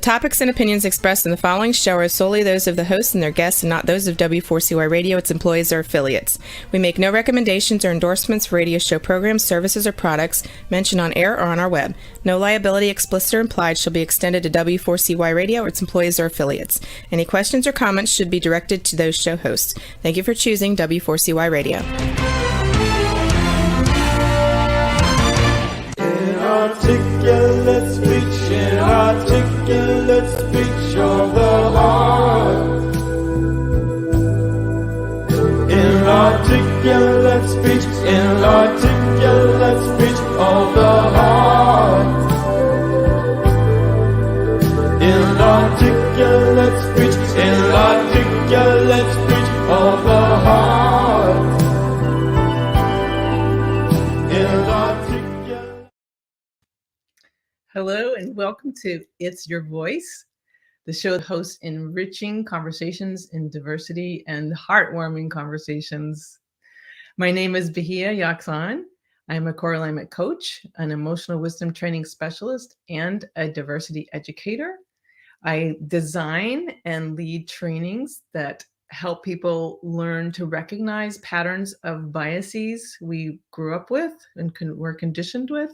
topics and opinions expressed in the following show are solely those of the hosts and their guests and not those of W4CY Radio, its employees, or affiliates. We make no recommendations or endorsements for radio show programs, services, or products mentioned on air or on our web. No liability, explicit or implied, shall be extended to W4CY Radio or its employees or affiliates. Any questions or comments should be directed to those show hosts. Thank you for choosing W4CY Radio. Inarticulate speech, inarticulate speech of the heart. Inarticulate speech, inarticulate speech of the heart. Inarticulate speech, inarticulate speech of the heart. Hello and welcome to It's Your Voice, the show that hosts enriching conversations in diversity and heartwarming conversations. My name is Bahia Yaxan. I'm a core alignment coach, an emotional wisdom training specialist, and a diversity educator. I design and lead trainings that help people learn to recognize patterns of biases we grew up with and were conditioned with,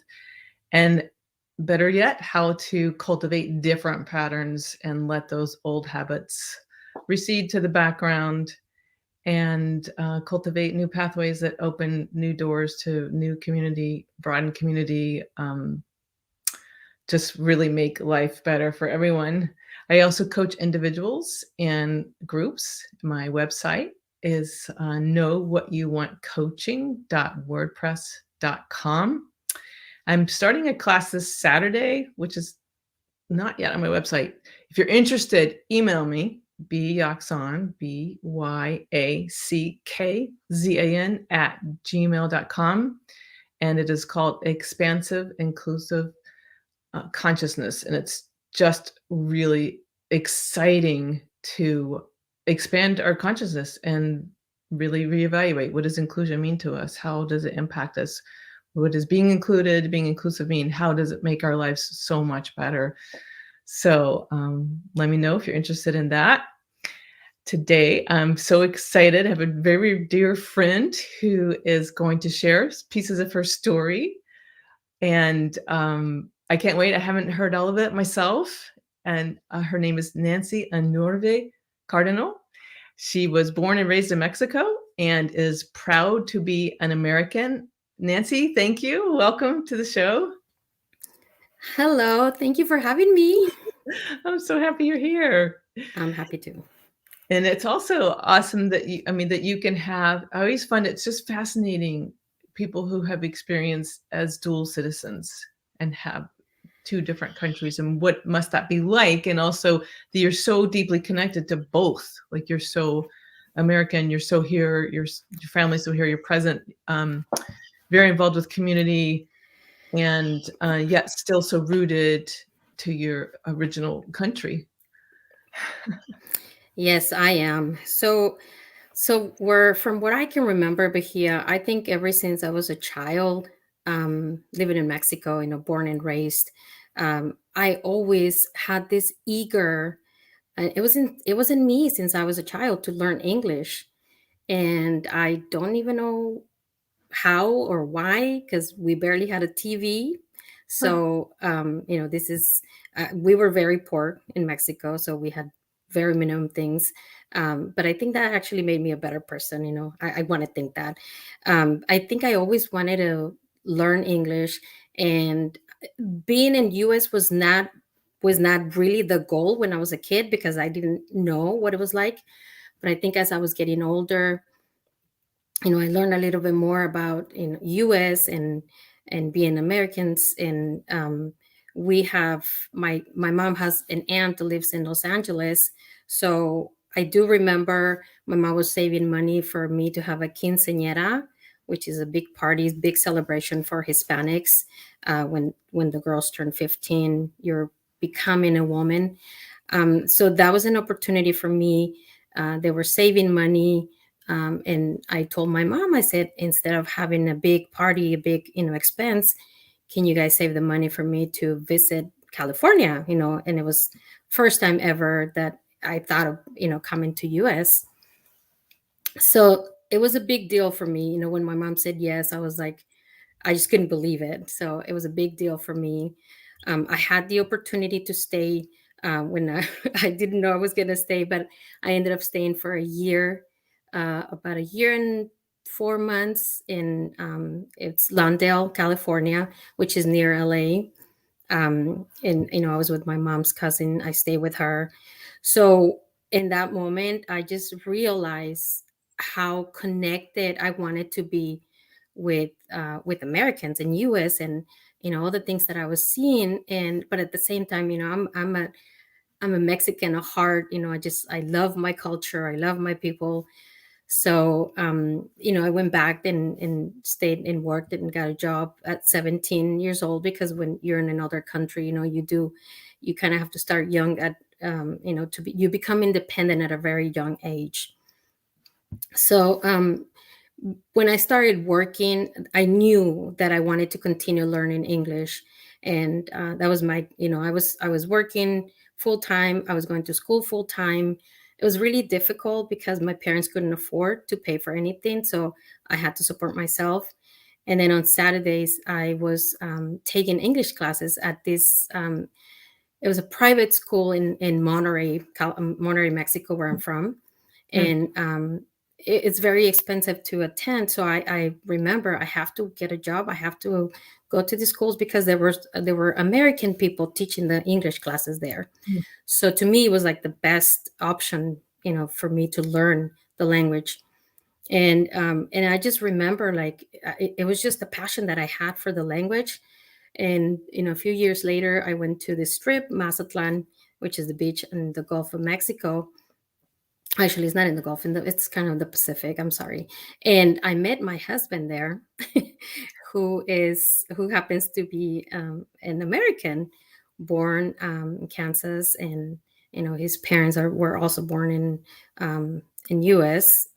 and better yet, how to cultivate different patterns and let those old habits recede to the background and cultivate new pathways that open new doors to new community, broaden community, just really make life better for everyone. I also coach individuals and groups. My website is knowwhatyouwantcoaching.wordpress.com. I'm starting a class this Saturday, which is not yet on my website. If you're interested, email me, byackzan, BYACKZAN @gmail.com. And it is called Expansive Inclusive Consciousness. And it's just really exciting to expand our consciousness and really reevaluate, what does inclusion mean to us? How does it impact us? What does being included, being inclusive mean? How does it make our lives so much better? So let me know if you're interested in that. Today, I'm so excited. I have a very dear friend who is going to share pieces of her story. And I can't wait. I haven't heard all of it myself. And her name is Nancy Anorve Cardinal. She was born and raised in Mexico and is proud to be an American. Nancy, thank you. Welcome to the show. Hello. Thank you for having me. I'm so happy you're here. I'm happy to. And it's also awesome that you can have, I always find it's just fascinating, people who have experience as dual citizens and have two different countries, and what must that be like? And also that you're so deeply connected to both. Like, you're so American, you're so here, your family's so here, you're present, very involved with community, and yet still so rooted to your original country. Yes, I am. So we're, from what I can remember, Bahia, I think ever since I was a child, living in Mexico, born and raised, I always had this eager, it was in me since I was a child, to learn English. And I don't even know how or why, because we barely had a TV. So, this is, we were very poor in Mexico, so we had very minimum things. But I think that actually made me a better person. I want to think that. I think I always wanted to learn English, and being in US was not really the goal when I was a kid, because I didn't know what it was like. But I think as I was getting older, I learned a little bit more about US and being Americans. And we have, my mom has an aunt that lives in Los Angeles. So I do remember my mom was saving money for me to have a quinceañera, which is a big party, big celebration for Hispanics. When the girls turn 15, you're becoming a woman. So that was an opportunity for me. They were saving money. And I told my mom, I said, instead of having a big party, a big, expense, can you guys save the money for me to visit California, and it was first time ever that I thought of, coming to US. So it was a big deal for me. When my mom said yes, I was like, I just couldn't believe it. So it was a big deal for me. I had the opportunity to stay when I didn't know I was going to stay, but I ended up staying for a year, about a year and 4 months in it's Lawndale, California, which is near LA. And I was with my mom's cousin. I stayed with her. So in that moment, I just realized how connected I wanted to be with Americans in US, and all the things that I was seeing. And but at the same time, I'm a Mexican at heart. I love my culture. I love my people. So, I went back and stayed and worked and got a job at 17 years old, because when you're in another country, you kind of have to start young at, you become independent at a very young age. So, when I started working, I knew that I wanted to continue learning English, and that was I was working full time. I was going to school full time. It was really difficult because my parents couldn't afford to pay for anything, so I had to support myself. And then on Saturdays, I was taking English classes at this. It was a private school in Monterrey, Monterrey, Mexico, where I'm from, Mm. and it's very expensive to attend. So I remember I have to get a job. I have to go to the schools because there were American people teaching the English classes there. Mm. So to me, it was like the best option, for me to learn the language. And I just remember, like, it was just the passion that I had for the language. And a few years later, I went to the Strip, Mazatlan, which is the beach in the Gulf of Mexico. Actually, it's not in the Gulf, it's kind of the Pacific. I'm sorry. And I met my husband there, who happens to be an American, born in Kansas, and his parents were also born in U.S.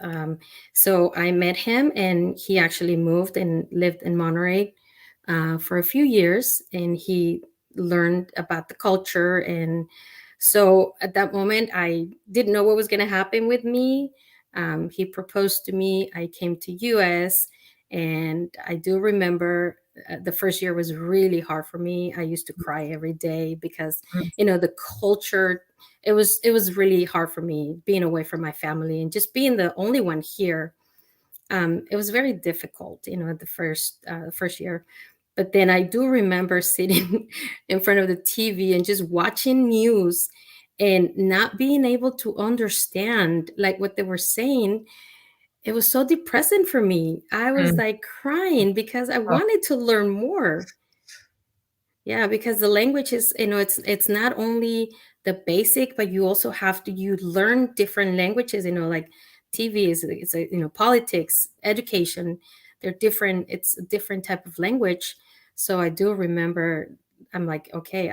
So I met him, and he actually moved and lived in Monterey for a few years, and he learned about the culture. And so at that moment, I didn't know what was going to happen with me. He proposed to me. I came to US, and I do remember the first year was really hard for me. I used to cry every day because, Mm. the culture, it was really hard for me being away from my family and just being the only one here. It was very difficult, the first year. But then I do remember sitting in front of the TV and just watching news and not being able to understand like what they were saying. It was so depressing for me. I was Mm. like crying because I Oh, wanted to learn more. Yeah, because the language is, it's not only the basic, but you also have to you learn different languages, like TV is it's a politics, education. They're different, it's a different type of language. So I do remember, I'm like, okay,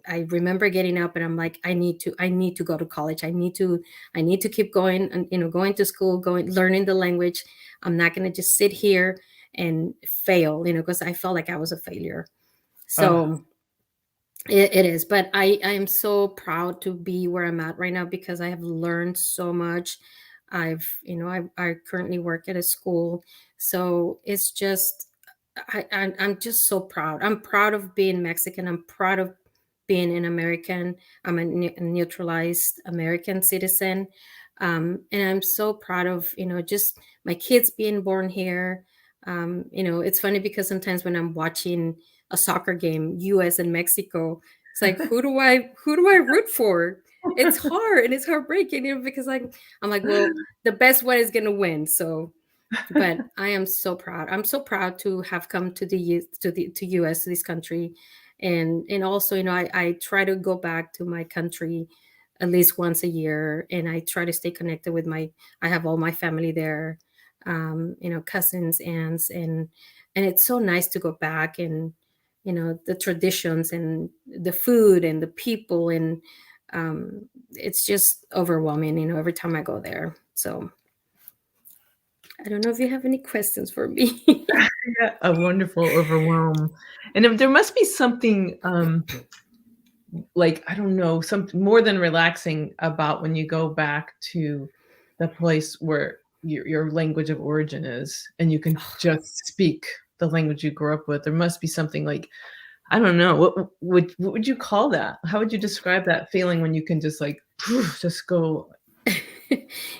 I remember getting up and I'm like, I need to go to college. I need to keep going and going to school, going learning the language. I'm not gonna just sit here and fail, because I felt like I was a failure. oh, So it is, but I am so proud to be where I'm at right now because I have learned so much. I currently work at a school, so it's just I'm just so proud. I'm proud of being Mexican. I'm proud of being an American. I'm a neutralized American citizen, and I'm so proud of just my kids being born here. It's funny because sometimes when I'm watching a soccer game, U.S. and Mexico, it's like who do I root for? It's hard and it's heartbreaking, because I'm like, well, the best one is gonna win. So, but I am so proud. I'm so proud to have come to to US, to this country, and also I try to go back to my country at least once a year, and I try to stay connected with I have all my family there, cousins, aunts, and it's so nice to go back and the traditions and the food and the people, and it's just overwhelming every time I go there. So I don't know if you have any questions for me. yeah, a wonderful overwhelm. And there must be something like, I don't know, something more than relaxing about when you go back to the place where your language of origin is, and you can just speak the language you grew up with. There must be something like, I don't know, what would you call that? How would you describe that feeling when you can just like just go.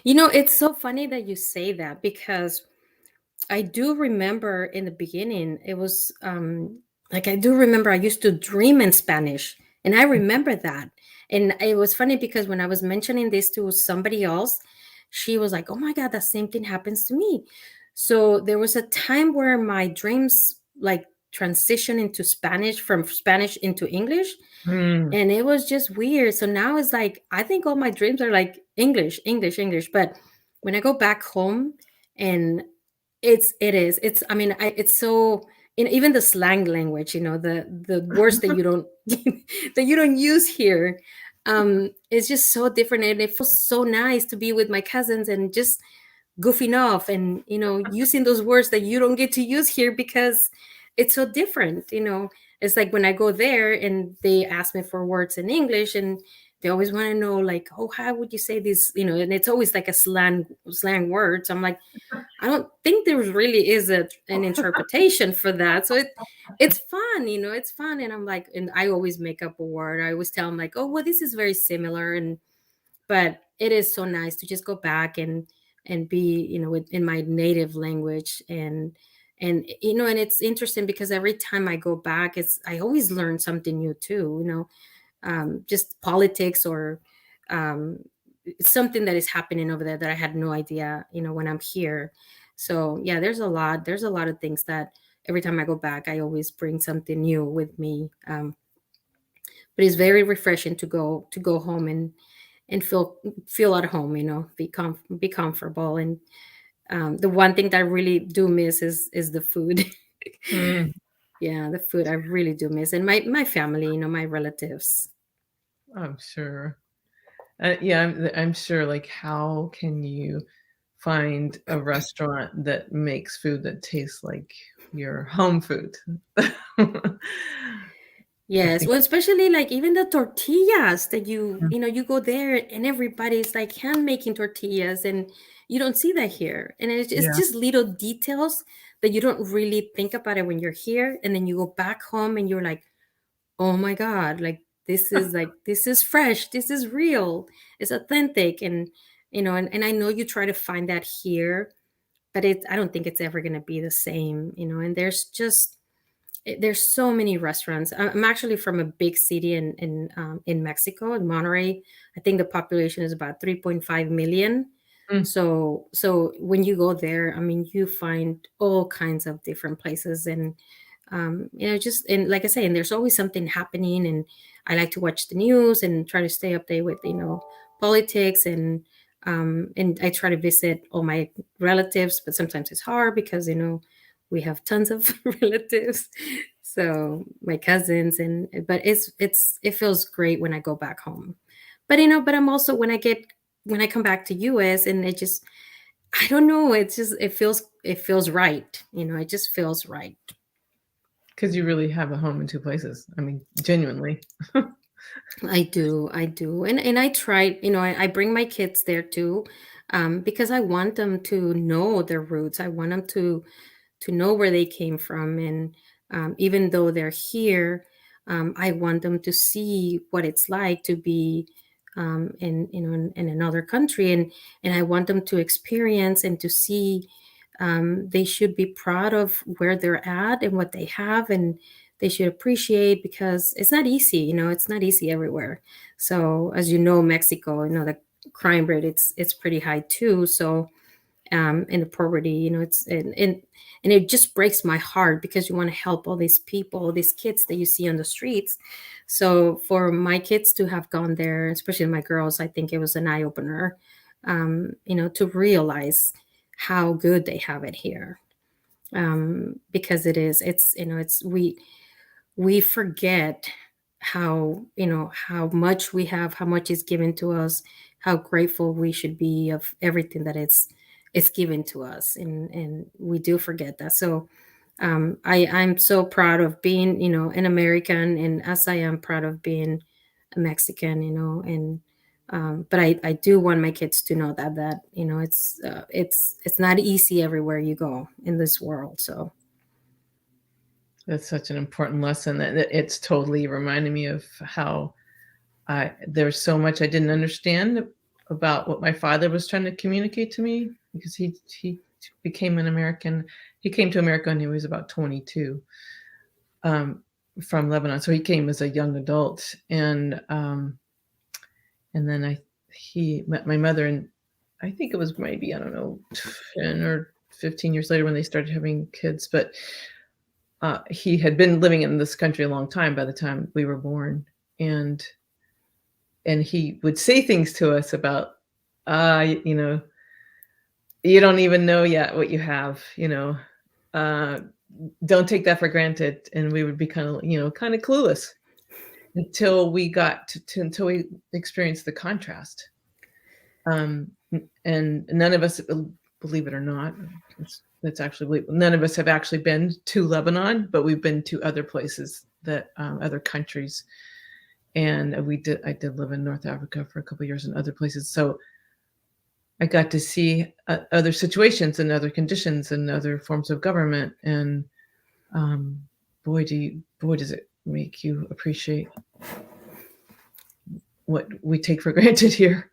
It's so funny that you say that because I do remember in the beginning, it was like I do remember I used to dream in Spanish, and I remember that. And it was funny because when I was mentioning this to somebody else, she was like, "Oh my God, that same thing happens to me." So there was a time where my dreams like transition into Spanish from Spanish into English, Mm. and it was just weird. So now it's like I think all my dreams are like English, English, English. But when I go back home, and it's I mean it's so even the slang language, the words that you don't that you don't use here, it's just so different, and it feels so nice to be with my cousins and just goofing off and using those words that you don't get to use here because it's so different. It's like when I go there and they ask me for words in English, and they always want to know like, oh, how would you say this, and it's always like a slang words. I'm like, I don't think there really is an interpretation for that. So it's fun, it's fun. And I'm like, and I always make up a word. I always tell them like, oh, well, this is very similar. But it is so nice to just go back and be, in my native language. And it's interesting because every time I go back, I always learn something new too, just politics or um, something that is happening over there that I had no idea, when I'm here. So yeah, there's a lot of things that every time I go back, I always bring something new with me. But it's very refreshing to go home and feel at home, be comfortable. And the one thing that I really do miss is the food. Mm. Yeah, the food I really do miss, and my family, my relatives. I'm sure. Yeah, I'm sure. Like, how can you find a restaurant that makes food that tastes like your home food? I Yes, think, well, especially like even the tortillas that you mm, you know you go there and everybody's like hand making tortillas, and you don't see that here. And it's yeah. just little details that you don't really think about it when you're here, and then you go back home and you're like, oh my God, this is fresh, this is real, it's authentic. And I know you try to find that here, but I don't think it's ever going to be the same. And there's so many restaurants. I'm actually from a big city in Mexico, in Monterrey. I think the population is about 3.5 million. Mm. So when you go there, I mean, you find all kinds of different places. And just, and like I say, and there's always something happening. And I like to watch the news and try to stay up there with politics. And I try to visit all my relatives, but sometimes it's hard because we have tons of relatives, so my cousins. But it feels great when I go back home. But I'm also, when I come back to US, and I don't know, it feels right. It just feels right. 'Cause you really have a home in 2 places. I mean, genuinely. I do. And I try, I bring my kids there too, because I want them to know their roots. I want them to know where they came from. And even though they're here, I want them to see what it's like to be in another country. And I want them to experience and to see. They should be proud of where they're at and what they have, and they should appreciate, because it's not easy. It's not easy everywhere. So as you know, Mexico, the crime rate, it's pretty high too. So and the poverty, it's and it just breaks my heart, because you want to help all these people, these kids that you see on the streets. So for my kids to have gone there, especially my girls, I think it was an eye opener, to realize how good they have it here. Because it's we forget how much we have, how much is given to us, how grateful we should be of everything that it's given to us, and we do forget that. So I'm so proud of being an American, and as I am proud of being Mexican, and but I do want my kids to know that it's not easy everywhere you go in this world. So That's such an important lesson, that it's totally reminding me of how there's so much I didn't understand about what my father was trying to communicate to me, because he became an American. He came to America when he was about 22, from Lebanon. So he came as a young adult, and then he met my mother, and I think it was maybe, I don't know, 10 or 15 years later when they started having kids. But he had been living in this country a long time by the time we were born, and he would say things to us about, you know, you don't even know yet what you have, uh, don't take that for granted. And we would be kind of clueless until we got until we experienced the contrast. And none of us, believe it or not, that's actually, none of us have actually been to Lebanon, but we've been to other places, that other countries. And I did live in North Africa for a couple of years and other places. So I got to see other situations and other conditions and other forms of government. And boy, does it make you appreciate what we take for granted here.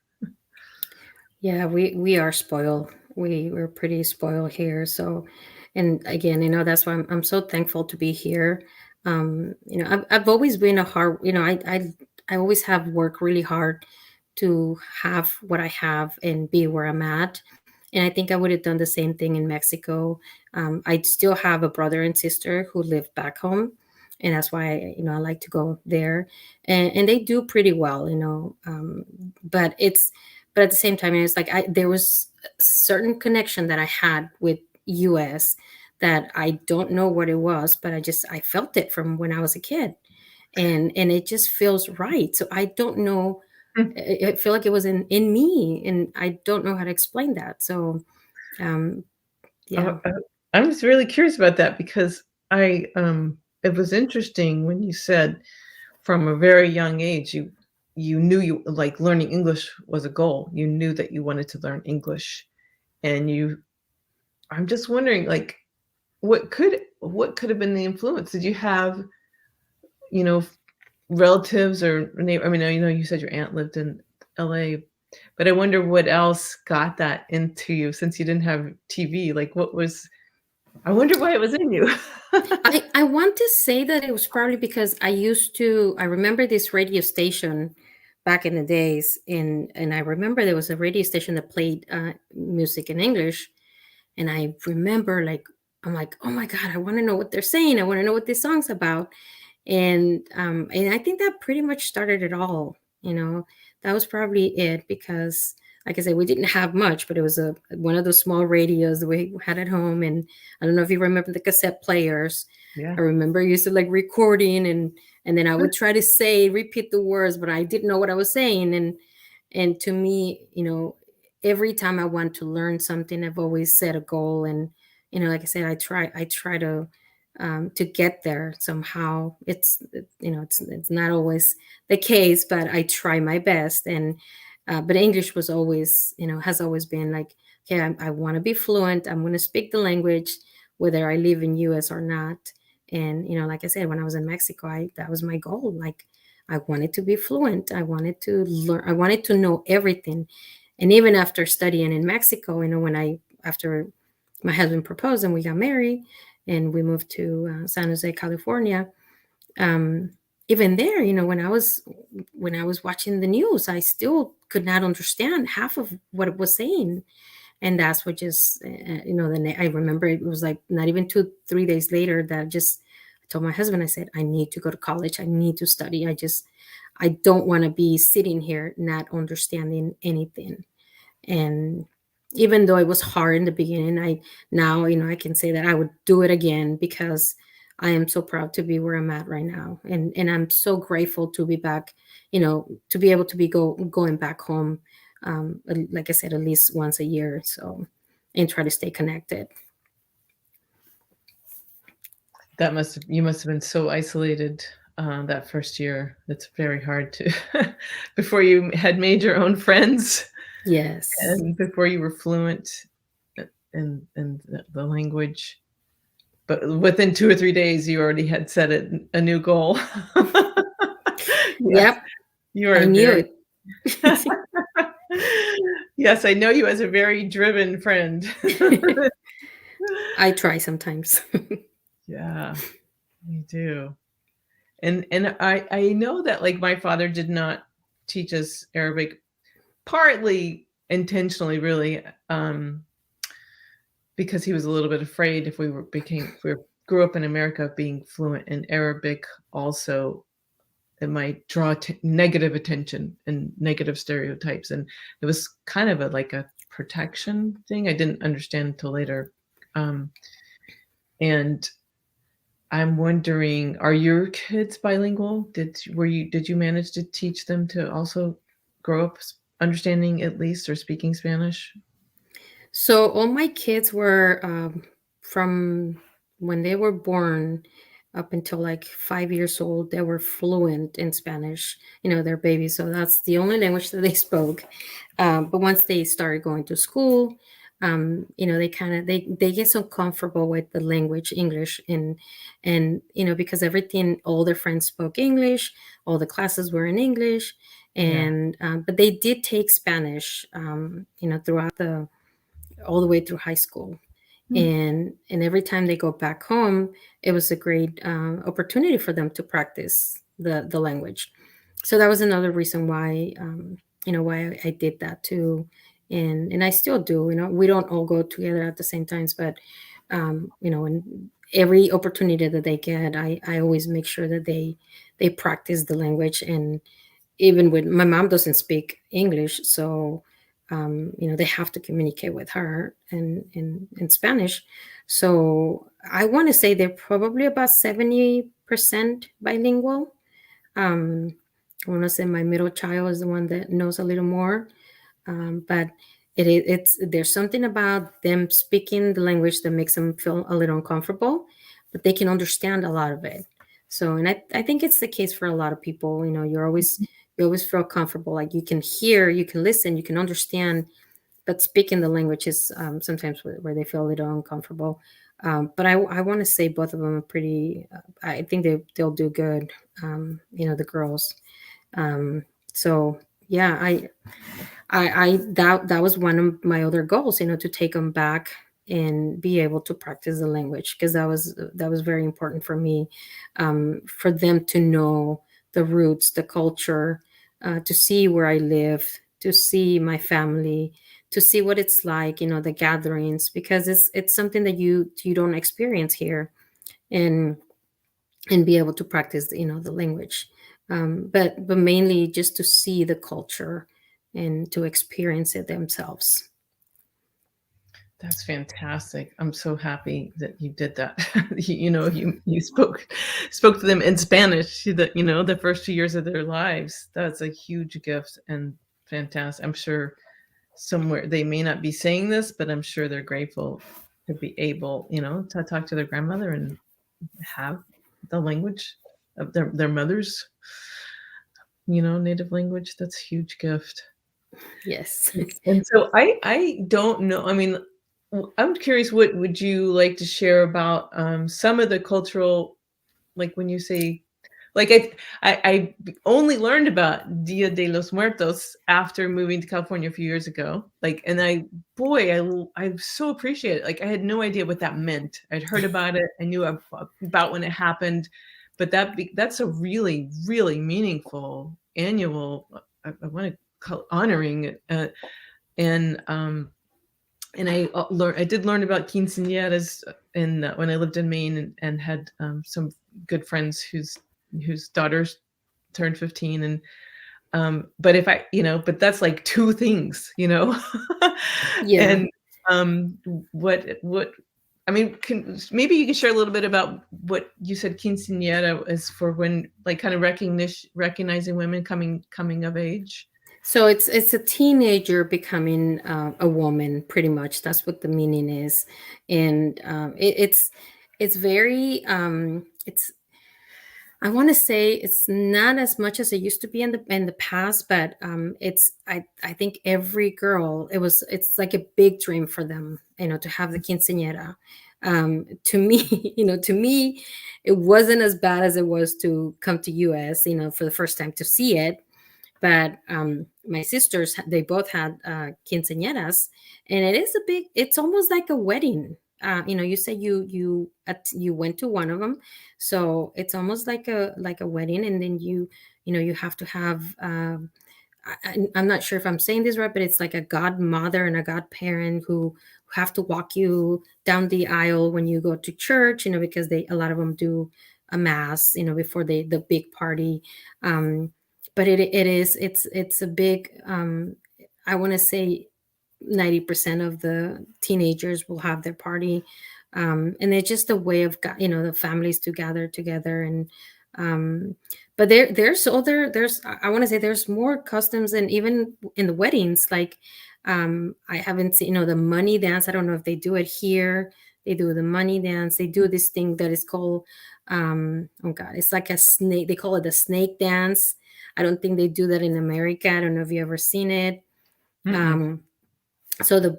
yeah, we are spoiled. We're pretty spoiled here. So, and again, that's why I'm so thankful to be here. I've always been a hard, I always have worked really hard to have what I have and be where I'm at. And I think I would have done the same thing in Mexico. I still have a brother and sister who live back home, and that's why I like to go there, and they do pretty well, but but at the same time, it's like there was a certain connection that I had with US that I don't know what it was, but I felt it from when I was a kid, and it just feels right. So I don't know. I feel like it was in me, and I don't know how to explain that. So, yeah. I was really curious about that, because it was interesting when you said from a very young age you knew you like learning English was a goal. You knew that you wanted to learn English, and I'm just wondering, like, what could have been the influence? Did you have, you know, relatives or neighbor? I mean, you said your aunt lived in LA, but I wonder what else got that into you, since you didn't have TV. Like, I wonder why it was in you. I want to say that it was probably because I remember this radio station back in the days, and I remember there was a radio station that played music in English, and I remember, like, I'm like, oh my God, I want to know what they're saying. I want to know what this song's about. And I think that pretty much started it all. That was probably it, because like I said, we didn't have much, but it was one of those small radios that we had at home. And I don't know if you remember the cassette players. Yeah. I remember I used to like recording, and then I would try to repeat the words, but I didn't know what I was saying. And to me, every time I want to learn something, I've always set a goal. And like I said, I try to get there somehow. It's not always the case, but I try my best. And but English was always, has always been like, okay, I want to be fluent. I'm going to speak the language, whether I live in US or not. And like I said, when I was in Mexico, that was my goal. Like, I wanted to be fluent. I wanted to learn. I wanted to know everything. And even after studying in Mexico, after my husband proposed and we got married and we moved to San Jose, California, even there, when I was watching the news, I still could not understand half of what it was saying. And that's what just, then I remember it was like not even 2-3 days later that I told my husband, I said, I need to go to college. I need to study. I don't want to be sitting here not understanding anything. And even though it was hard in the beginning, I can say that I would do it again, because I am so proud to be where I'm at right now. And I'm so grateful to be back, to be able to be going back home, like I said, at least once a year. So, and try to stay connected. You must have been so isolated that first year. It's very hard to before you had made your own friends Yes. and before you were fluent in the language. But within 2 or 3 days, you already had set a new goal. Yes, Yep. you I are knew very it. Yes, I know you as a very driven friend. I try sometimes. Yeah, you do. And I know that, like, my father did not teach us Arabic, partly intentionally, really, because he was a little bit afraid if we grew up in America of being fluent in Arabic also, it might draw negative attention and negative stereotypes, and it was kind of like a protection thing. I didn't understand until later, um, and I'm wondering, are your kids bilingual? Did you manage to teach them to also grow up understanding at least or speaking Spanish? So all my kids were from when they were born up until like 5 years old, they were fluent in Spanish. They're babies, so that's the only language that they spoke. But once they started going to school, they kind of they get so comfortable with the language English, and because everything, all their friends spoke English, all the classes were in English, Yeah. and but they did take Spanish, throughout the all the way through high school. Hmm. And every time they go back home, it was a great opportunity for them to practice the language. So that was another reason why why I did that too. And I still do. We don't all go together at the same times, but and every opportunity that they get, I always make sure that they practice the language. And even with my mom doesn't speak English, so they have to communicate with her in Spanish. So I want to say they're probably about 70% bilingual. I want to say my middle child is the one that knows a little more, but it's there's something about them speaking the language that makes them feel a little uncomfortable, but they can understand a lot of it. So, and I think it's the case for a lot of people. You always feel comfortable, like you can hear, you can listen, you can understand, but speaking the language is sometimes where they feel a little uncomfortable. But I want to say both of them are pretty. I think they'll do good. The girls. So yeah, I that was one of my other goals, to take them back and be able to practice the language, because that was very important for me, for them to know the roots, the culture, to see where I live, to see my family, to see what it's like, the gatherings, because it's something that you don't experience here, and be able to practice the language, but mainly just to see the culture and to experience it themselves. That's fantastic. I'm so happy that you did that. You spoke to them in Spanish, the first 2 years of their lives. That's a huge gift and fantastic. I'm sure somewhere they may not be saying this, but I'm sure they're grateful to be able, to talk to their grandmother and have the language of their mother's, native language. That's a huge gift. Yes. And so I don't know. I mean, I'm curious, what would you like to share about some of the cultural, like when you say, like I only learned about Dia de los Muertos after moving to California a few years ago. Like, and I so appreciate it. Like, I had no idea what that meant. I'd heard about it. I knew about when it happened, but that's a really, really meaningful annual. I want to call honoring, and I did learn about quinceañeras when I lived in Maine, and had some good friends whose daughters turned 15, and but but that's like two things, Yeah. and what I mean, maybe you can share a little bit about what you said quinceañera is for, when, like, kind of recognizing women coming of age. So it's a teenager becoming a woman, pretty much. That's what the meaning is. And it's very it's I want to say it's not as much as it used to be in the past, but it's I think every girl it's like a big dream for them, to have the quinceañera. To me, to me, it wasn't as bad as it was to come to US, for the first time to see it. But my sisters, they both had quinceañeras, and it's almost like a wedding. You say you went to one of them, so it's almost like a wedding, and then you have to have. I'm not sure if I'm saying this right, but it's like a godmother and a godparent who have to walk you down the aisle when you go to church, because a lot of them do a mass, before the big party. But it's a big, I want to say 90% of the teenagers will have their party. And it's just a way of, the families to gather together. And but there's I want to say there's more customs, and even in the weddings, like I haven't seen, the money dance. I don't know if they do it here. They do the money dance. They do this thing that is called oh god, it's like a snake. They call it the snake dance. I don't think they do that in America. I don't know if you ever seen it. Um, so the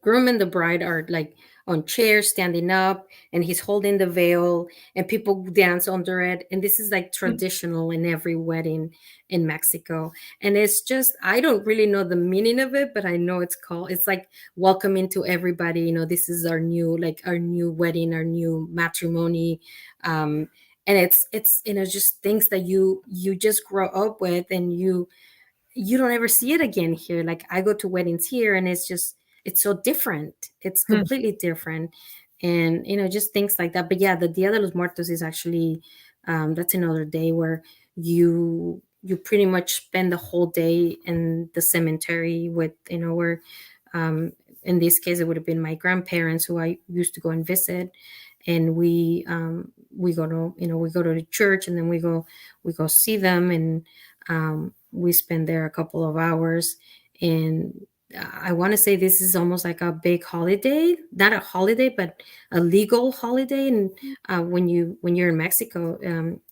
groom and the bride are like on chairs standing up, and he's holding the veil, and people dance under it, and this is like traditional in every wedding in Mexico. And it's just, I don't really know the meaning of it, but I know it's like welcoming to everybody. This is our new wedding, our new matrimony. And it's just things that you just grow up with, and you don't ever see it again here. Like, I go to weddings here, and it's so different. It's completely different. And just things like that. But yeah, the Dia de los Muertos is actually that's another day where you pretty much spend the whole day in the cemetery with, where in this case it would have been my grandparents who I used to go and visit. And we go to the church, and then we go see them. And we spend there a couple of hours. And I want to say this is almost like a big holiday, not a holiday, but a legal holiday. And when you're in Mexico,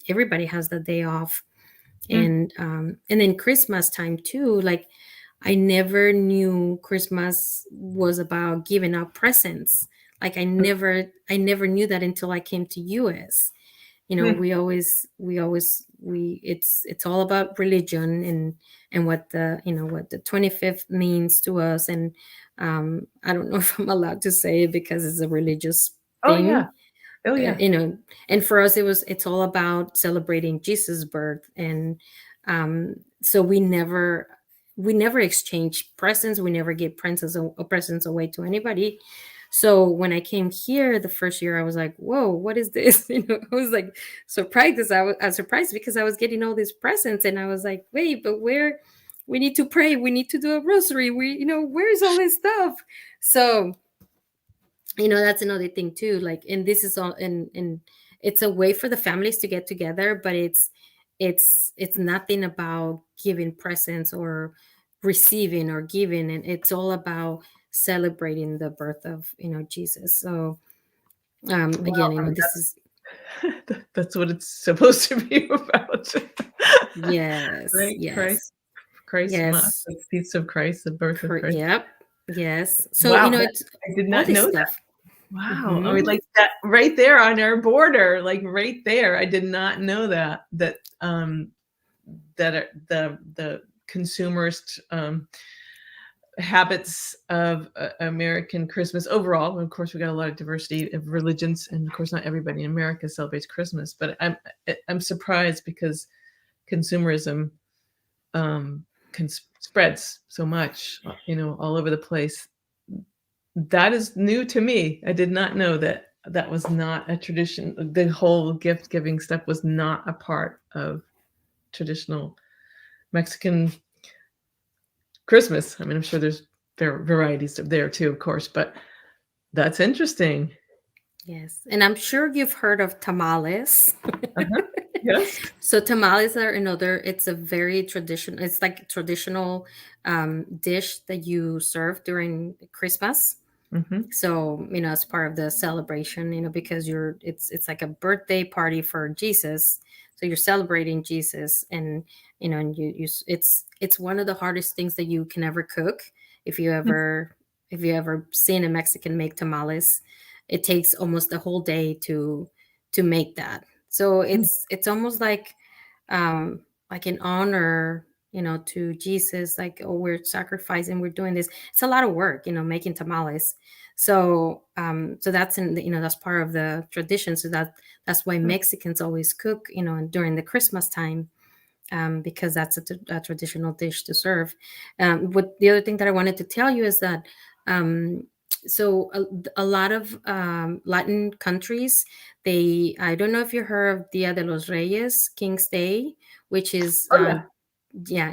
everybody has the day off. And then Christmas time too. Like, I never knew Christmas was about giving out presents. Like, I never knew that until I came to US. It's all about religion, and what the 25th means to us. And I don't know if I'm allowed to say it because it's a religious Oh thing. yeah. Oh yeah. And for us it's all about celebrating Jesus' birth. And so we never exchange presents. We never give presents away to anybody. So when I came here the first year, I was like, whoa, what is this? I was like surprised, because I was surprised because I was getting all these presents, and I was like, wait, but where? We need to pray. We need to do a rosary. Where's all this stuff? So, that's another thing too. Like, and this is all, and it's a way for the families to get together, but it's nothing about giving presents or receiving or giving, and it's all about celebrating the birth of Jesus. So again, Well, I mean, this is that's what it's supposed to be about. yes, Right? yes, Christ, yes, the feast of Christ, the birth of Christ. yep, yes. So Wow, it's I did all not this know that. stuff. Wow. I mean, like that right there on our border, like right there. I did not know that the consumerist habits of American Christmas overall. Of course, we got a lot of diversity of religions, and of course, not everybody in America celebrates Christmas. But I'm surprised, because consumerism spreads so much, all over the place. That is new to me. I did not know that was not a tradition. The whole gift giving stuff was not a part of traditional Mexican Christmas. I mean, I'm sure there's varieties there too, of course, but that's interesting. Yes, and I'm sure you've heard of tamales. Yes. So tamales are another. It's a very traditional. It's like a traditional dish that you serve during Christmas. Mm-hmm. So, as part of the celebration, because it's like a birthday party for Jesus. So you're celebrating Jesus, and it's one of the hardest things that you can ever cook. If you ever if you ever seen a Mexican make tamales, it takes almost the whole day to make that. So it's almost like an honor, to Jesus, like, oh, we're sacrificing, we're doing this. It's a lot of work, making tamales. So that's that's part of the tradition. So that's why Mexicans always cook, during the Christmas time, because that's a traditional dish to serve. What the other thing that I wanted to tell you is that, so a lot of Latin countries, I don't know if you heard of Dia de los Reyes, King's Day, which is Oh yeah.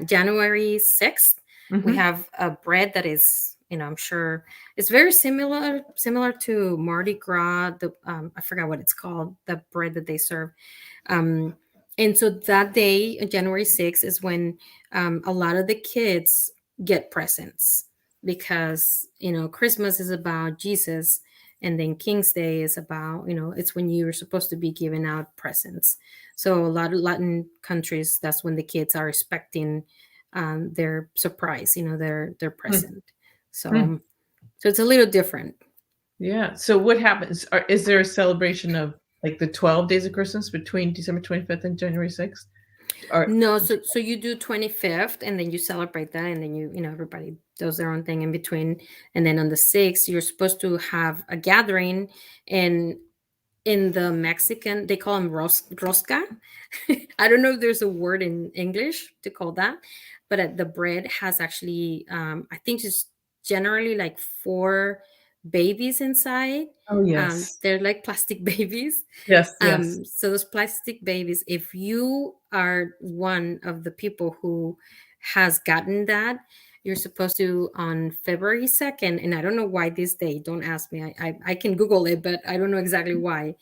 January 6th. We Mm-hmm. have a bread that is, I'm sure it's very similar to Mardi Gras. I forgot what it's called, the bread that they serve. Um, and so that day, January 6th, is when a lot of the kids get presents, because, Christmas is about Jesus. And then King's Day is about, it's when you're supposed to be giving out presents. So a lot of Latin countries, that's when the kids are expecting their surprise, their present. Mm-hmm. So it's a little different. Yeah. So what happens? Is there a celebration of like the 12 days of Christmas between December 25th and January 6th? Or No, so you do 25th, and then you celebrate that, and then everybody does their own thing in between. And then on the 6th, you're supposed to have a gathering, and in the Mexican, they call them rosca. I don't know if there's a word in English to call that, but the bread has actually, I think it's generally like four babies inside. oh yes. They're like plastic babies. Yes, yes. So those plastic babies, if you are one of the people who has gotten that, you're supposed to, on February 2nd, and I don't know why this day, don't ask me. I can Google it, but I don't know exactly why.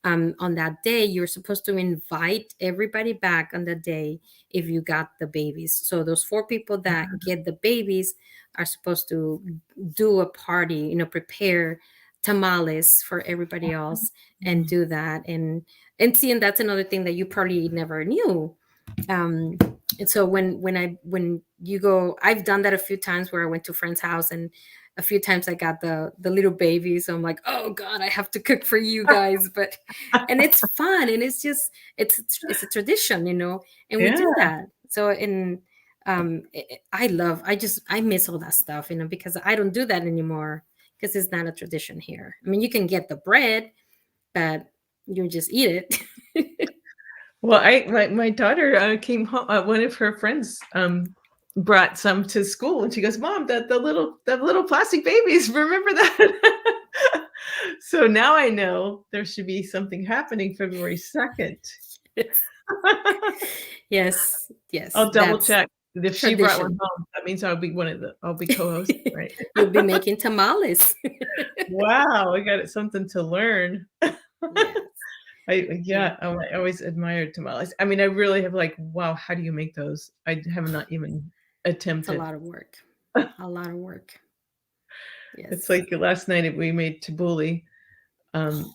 On that day, you're supposed to invite everybody back on the day if you got the babies. So those four people that get the babies are supposed to do a party, prepare tamales for everybody else, and do that. And see, and that's another thing that you probably never knew. And so when you go, I've done that a few times where I went to a friend's house, and a few times I got the little baby. So I'm like, oh God, I have to cook for you guys. But and it's fun, and it's a tradition, and we Yeah. do that. So I miss all that stuff, because I don't do that anymore, because it's not a tradition here. I mean, you can get the bread, but you just eat it. Well, my daughter came home. One of her friends brought some to school, and she goes, "Mom, the little plastic babies. Remember that?" So now I know there should be something happening February 2nd. Yes, yes, I'll double that's check. If she brought one tradition. home, that means I'll be co-host, right? You'll be making tamales. Wow, I got something to learn. Yes, yeah, I always admired tamales. I mean, I really have like, wow, how do you make those? I have not even it's a attempted. lot of work. A lot of work. It's Yes, like last night we made tabbouleh, um,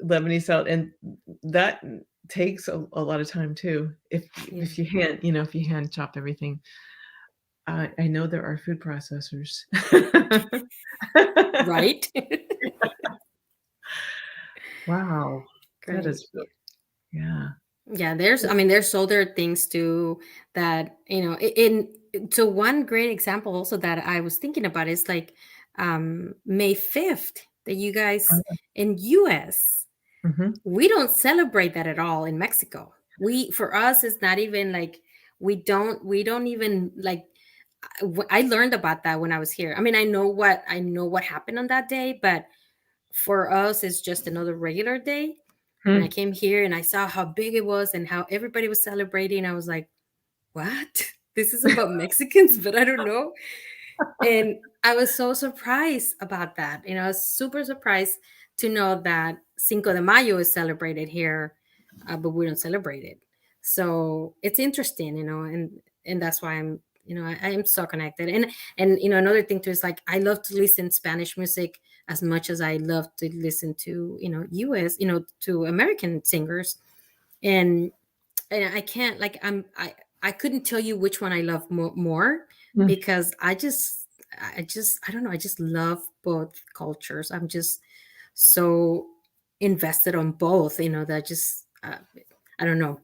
Lebanese salad, and that takes a lot of time too. yeah, If you hand chop everything. I know there are food processors. right. Wow, that Great. is yeah. Yeah, there's other things too that, in so one great example also that I was thinking about is like May 5th, that you guys in US, Mhm. we don't celebrate that at all in Mexico. For us, it's not even like, we don't even like, I learned about that when I was here. I mean, I know what happened on that day, but for us, it's just another regular day. When I Hmm. came here and I saw how big it was and how everybody was celebrating, I was like, what? This is about Mexicans, but I don't know. And I was so surprised about that. I was super surprised to know that Cinco de Mayo is celebrated here, but we don't celebrate it. So it's interesting, and that's why I am so connected. And another thing too is like, I love to listen Spanish music as much as I love to listen to, US, to American singers. And I can't, like, I couldn't tell you which one I love more, Mm. because I don't know, I just love both cultures. I'm just so invested on both, that just I don't know.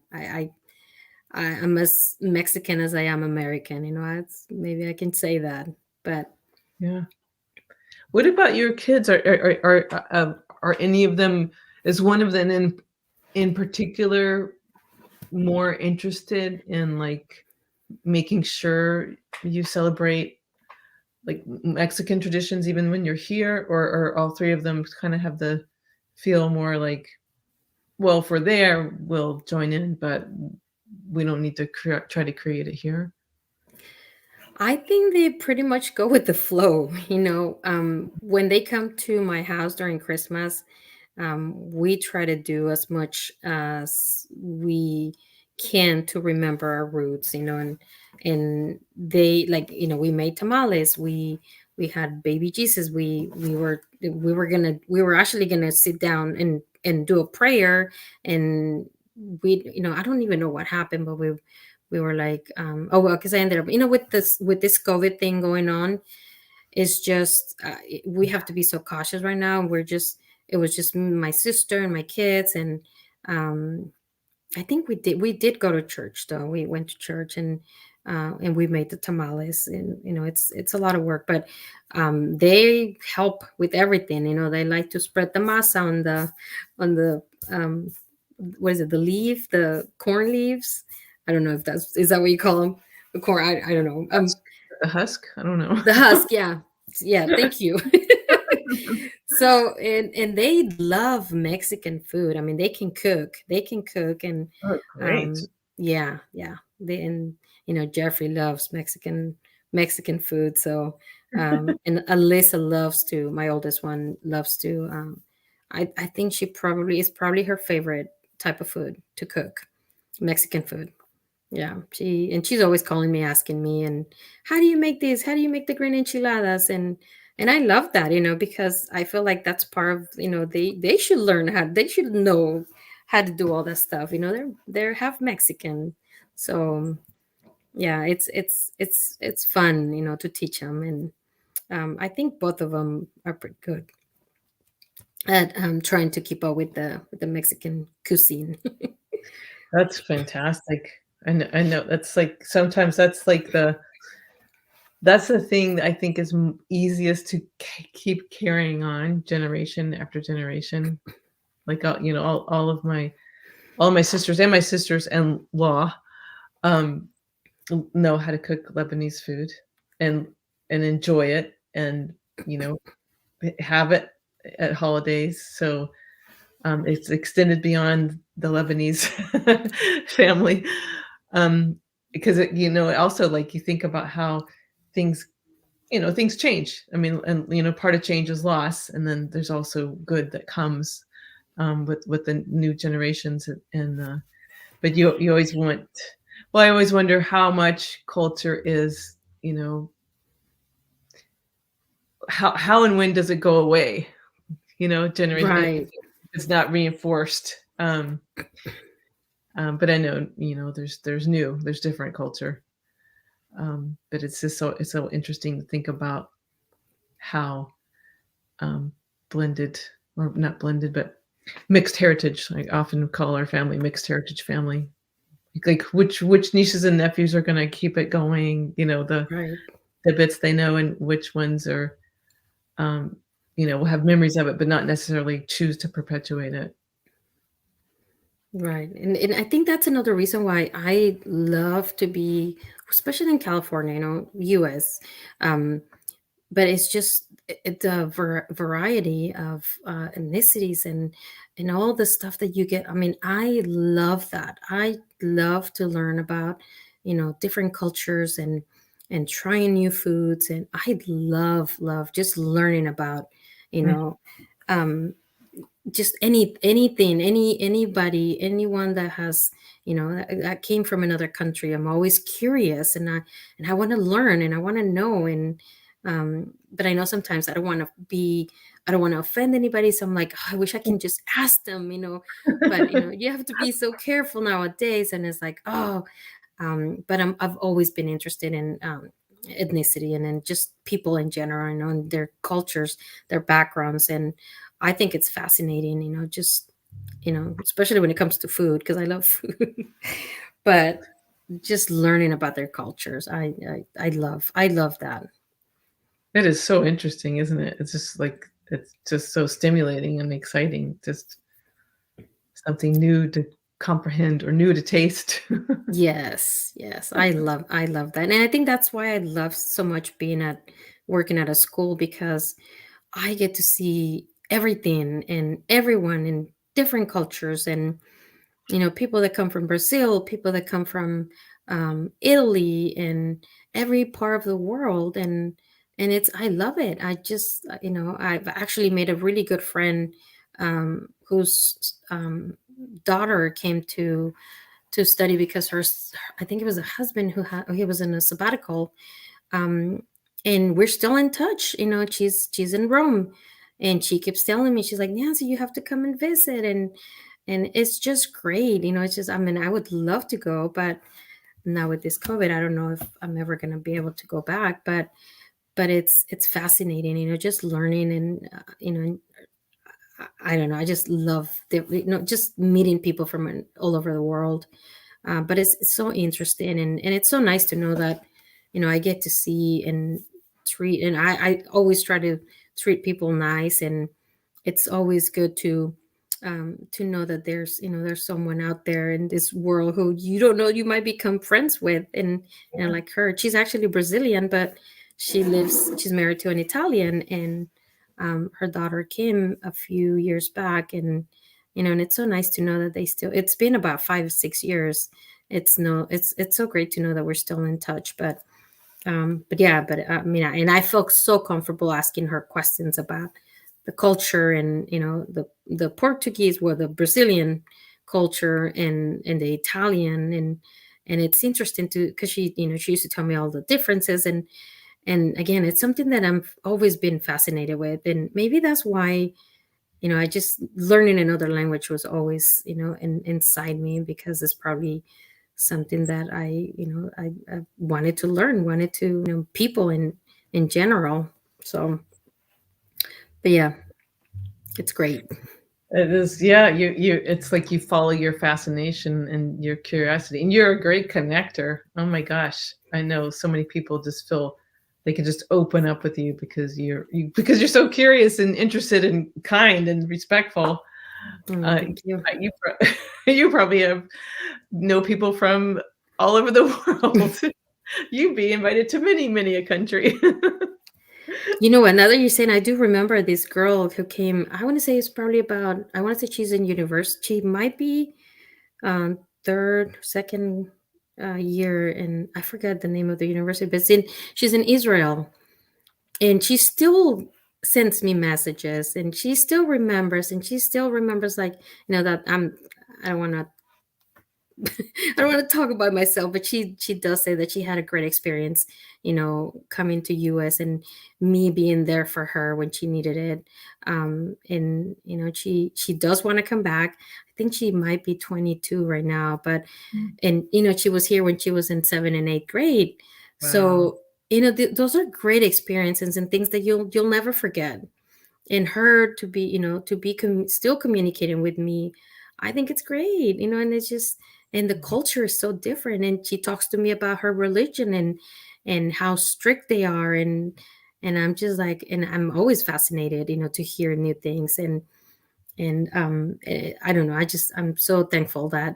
I'm as Mexican as I am American. Maybe I can say that, but Yeah. What about your kids? Are any of them, is one of them in particular more interested in, like, making sure you celebrate, like, Mexican traditions even when you're here, or all 3 of them kinda have the feel more like, "Well, if we're there, we'll join in, but we don't need to try to create it here"? I think they pretty much go with the flow. When they come to my house during Christmas, we try to do as much as we can to remember our roots, and they, like, we made tamales, we had baby Jesus, we were actually gonna sit down and do a prayer, and I don't even know what happened, but we were like, oh well, because I ended up, with this COVID thing going on, it's just, we have to be so cautious right now. It was just my sister and my kids, and um I think we did go to church, though. We went to church, and we made the tamales, and it's a lot of work, but they help with everything. They like to spread the masa on the what is it, the corn leaves. I don't know if is that what you call them, the corn. I don't know. Husk, the husk? I don't know. The husk, yeah. Yeah, thank you. So, and they love Mexican food. I mean, they can cook, and Oh, great. um yeah, yeah. And Jeffrey loves Mexican food. So, and Alyssa loves to, my oldest one loves to, I think it's probably her favorite type of food to cook, Mexican food. Yeah, she's always calling me, asking me, and how do you make these? How do you make the green enchiladas? And I love that, because I feel like that's part of, they should learn they should know how to do all that stuff. They're half Mexican, so yeah, it's fun, to teach them, and I think both of them are pretty good at trying to keep up with the Mexican cuisine. That's fantastic. I know that's, like, sometimes that's the thing that I think is easiest to keep carrying on generation after generation. Like, all of my sisters and my sisters-in-law, um, know how to cook Lebanese food, and enjoy it, and, you know, have it at holidays. So, it's extended beyond the Lebanese family, because also, like, you think about how things things change. I mean, and, part of change is loss, and then there's also good that comes, with the new generations, but you always want well, I always wonder how much culture is, how and when does it go away? Generation Right. it's not reinforced. But I know, there's different culture. But it's so interesting to think about how, um, blended, or not blended, but mixed heritage. I often call our family mixed heritage family. Like, which nieces and nephews are gonna keep it going, Right. the bits they know, and which ones are, um, will have memories of it, but not necessarily choose to perpetuate it. Right. And I think that's another reason why I love to be, especially in California, US. Um, but it's just the variety of ethnicities and all the stuff that you get. I mean, I love that. I love to learn about, different cultures and trying new foods. And I love just learning about, you Mm, know, um, just anything, anybody, anyone that has, that came from another country. I'm always curious, and I want to learn, and I want to know, and but I know sometimes I don't want to be I don't want to offend anybody. So I'm like, "Oh, I wish I can just ask them, but you have to be so careful nowadays." And it's like, oh, but I've always been interested in ethnicity and then just people in general, and their cultures, their backgrounds. And I think it's fascinating, just, especially when it comes to food, because I love food, but just learning about their cultures. I love that. It is so interesting, isn't it? It's just so stimulating and exciting. Just something new to comprehend or new to taste. Yes, yes. I love that. And I think that's why I love so much working at a school, because I get to see everything and everyone in different cultures, and people that come from Brazil, people that come from Italy, and every part of the world. And I love it. I just I've actually made a really good friend, whose daughter came to study because I think it was a husband he was in a sabbatical, um, and we're still in touch. She's in Rome, and she keeps telling me, she's like, Nancy, you have to come and visit, and it's just great. It's just, I mean, I would love to go, but now with this COVID, I don't know if I'm ever going to be able to go back. But it's fascinating, just learning, and I don't know. I just love just meeting people from all over the world. But it's so interesting, and it's so nice to know that I get to see and treat, and I always try to treat people nice, and it's always good to know that there's someone out there in this world who you don't know you might become friends with. And like her, she's actually Brazilian, but she's married to an Italian, and her daughter came a few years back. And it's so nice to know that it's been about 5 or 6 years. It's so great to know that we're still in touch. But yeah, but I mean, and I felt so comfortable asking her questions about the culture, and the Portuguese, or the Brazilian culture, and the Italian. And it's interesting because she used to tell me all the differences. And again, it's something that I've always been fascinated with, and maybe that's why I just learning another language was always inside me, because it's probably something that I wanted to learn, wanted to people in general. So, but yeah, it's great. It is, yeah, it's like you follow your fascination and your curiosity, and you're a great connector. Oh my gosh. I know so many people just feel they can just open up with you because because you're so curious and interested and kind and respectful. Thank you. You you probably know people from all over the world. You'd be invited to many, many a country. Another you're saying, I do remember this girl who came. I want to say it's probably about. I want to say she's in university. She might be third, second year, and I forget the name of the university, but she's in Israel, and she still sends me messages, and she still remembers, like that I don't want to I don't want to talk about myself, but she does say that she had a great experience, coming to US, and me being there for her when she needed it. And she does want to come back. I think she might be 22 right now, but and she was here when she was in 7th and 8th grade. Wow. So those are great experiences and things that you'll never forget. And her to be still communicating with me, I think it's great. And it's just, and the culture is so different, and she talks to me about her religion, and how strict they are. And I'm just like, and I'm always fascinated to hear new things. And I don't know, I'm so thankful that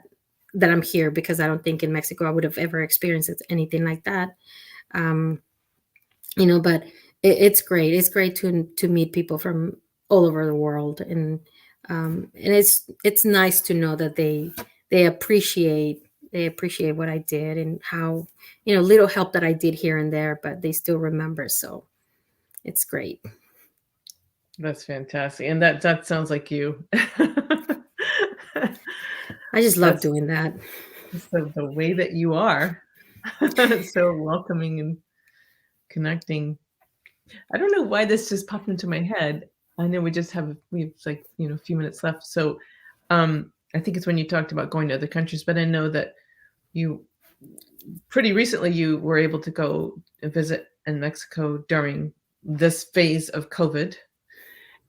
I'm here, because I don't think in Mexico I would have ever experienced anything like that. um but it's great. It's great to meet people from all over the world. And it's nice to know that they appreciate what I did, and how little help that I did here and there, but they still remember. So it's great. That's fantastic. And that sounds like you. I just love That's doing that. just the way that you are. So welcoming and connecting. I don't know why this just popped into my head. I know we have like, a few minutes left. So I think it's when you talked about going to other countries, but I know that you pretty recently you were able to go and visit in Mexico during this phase of COVID.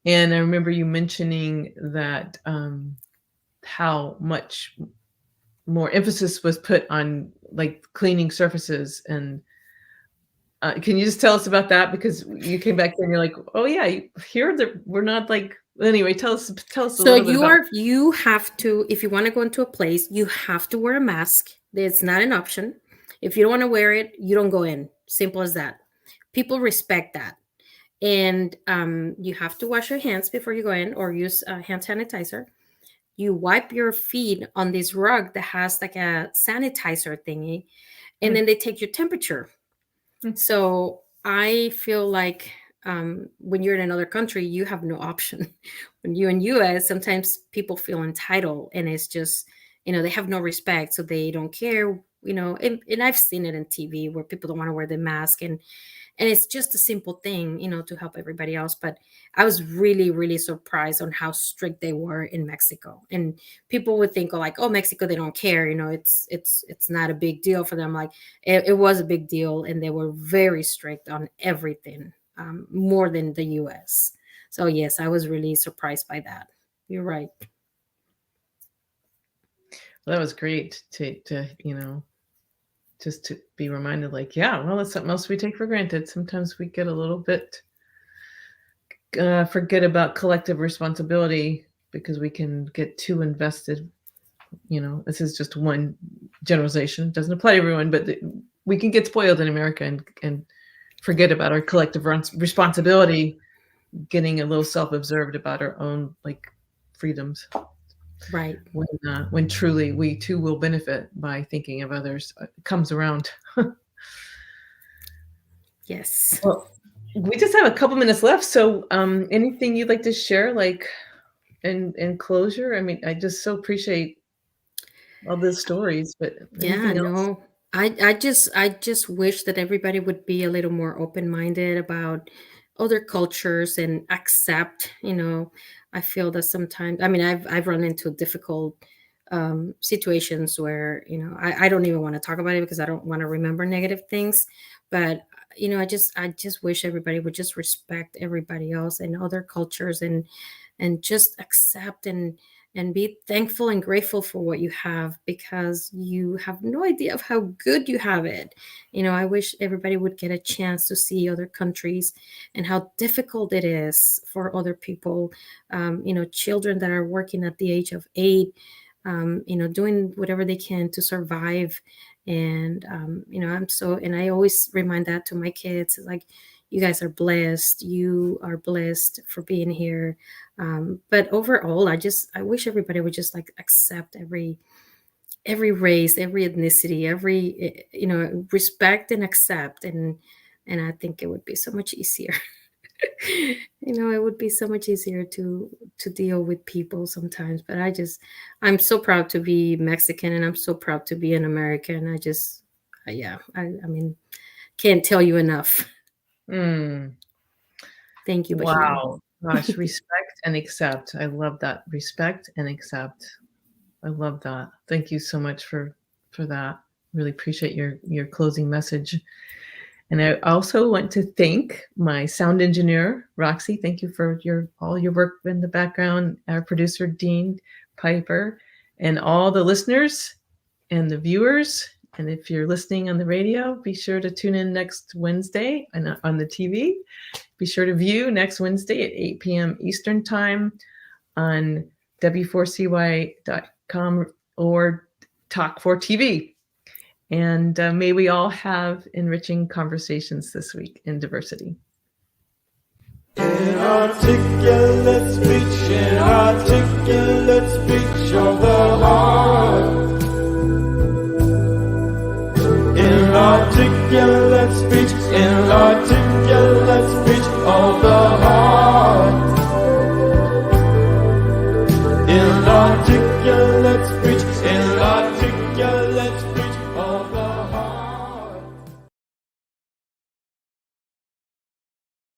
And I remember you mentioning that how much more emphasis was put on like cleaning surfaces. And can you just tell us about that? Because you came back here and you're like, oh yeah, we're not like, anyway, tell us a So little bit about. you have to, if you want to go into a place, you have to wear a mask. It's not an option. If you don't want to wear it, you don't go in. Simple as that. People respect that. And you have to wash your hands before you go in, or use hand sanitizer. You wipe your feet on this rug that has like a sanitizer thingy, and then they take your temperature. So I feel like when you're in another country, you have no option. When you're in US, sometimes people feel entitled, and it's just, they have no respect, so they don't care, and I've seen it in TV where people don't want to wear the mask, and it's just a simple thing, to help everybody else. But I was really, really surprised on how strict they were in Mexico. And people would think, oh, Mexico, they don't care. It's not a big deal for them. Like it was a big deal, and they were very strict on everything, more than the US. So yes, I was really surprised by that. You're right. Well, that was great to just to be reminded, like, yeah, well, that's something else we take for granted. Sometimes we get a little bit forget about collective responsibility because we can get too invested. This is just one generalization. It doesn't apply to everyone, but we can get spoiled in America and forget about our collective responsibility, getting a little self-absorbed about our own like freedoms. Right. When truly we too will benefit by thinking of others. It comes around. Yes. Well, we just have a couple minutes left. So anything you'd like to share, like in closure? I mean, I just so appreciate all those stories, but anything else? No. I just wish that everybody would be a little more open-minded about other cultures and accept, I feel that sometimes, I mean, I've run into difficult situations where, I don't even want to talk about it because I don't want to remember negative things. But, I just wish everybody would just respect everybody else and other cultures, and just accept and be thankful and grateful for what you have, because you have no idea of how good you have it. I wish everybody would get a chance to see other countries and how difficult it is for other people, children that are working at the age of 8, doing whatever they can to survive. And, and I always remind that to my kids, like, you guys are blessed. You are blessed for being here. But overall, I wish everybody would just like accept every race, every ethnicity, every, respect and accept. And I think it would be so much easier. It would be so much easier to deal with people sometimes. But I'm so proud to be Mexican, and I'm so proud to be an American. I mean, can't tell you enough. Thank you. Wow. Gosh, respect and accept. I love that. Respect and accept. I love that. Thank you so much for that. Really appreciate your closing message. And I also want to thank my sound engineer, Roxy. Thank you for all your work in the background, our producer, Dean Piper, and all the listeners and the viewers. And if you're listening on the radio, be sure to tune in next Wednesday on the TV. Be sure to view next Wednesday at 8 p.m. Eastern Time on w4cy.com or Talk4TV. And may we all have enriching conversations this week in diversity. Inarticulate speech of the heart. Inarticulate speech of the heart. Inarticulate speech of the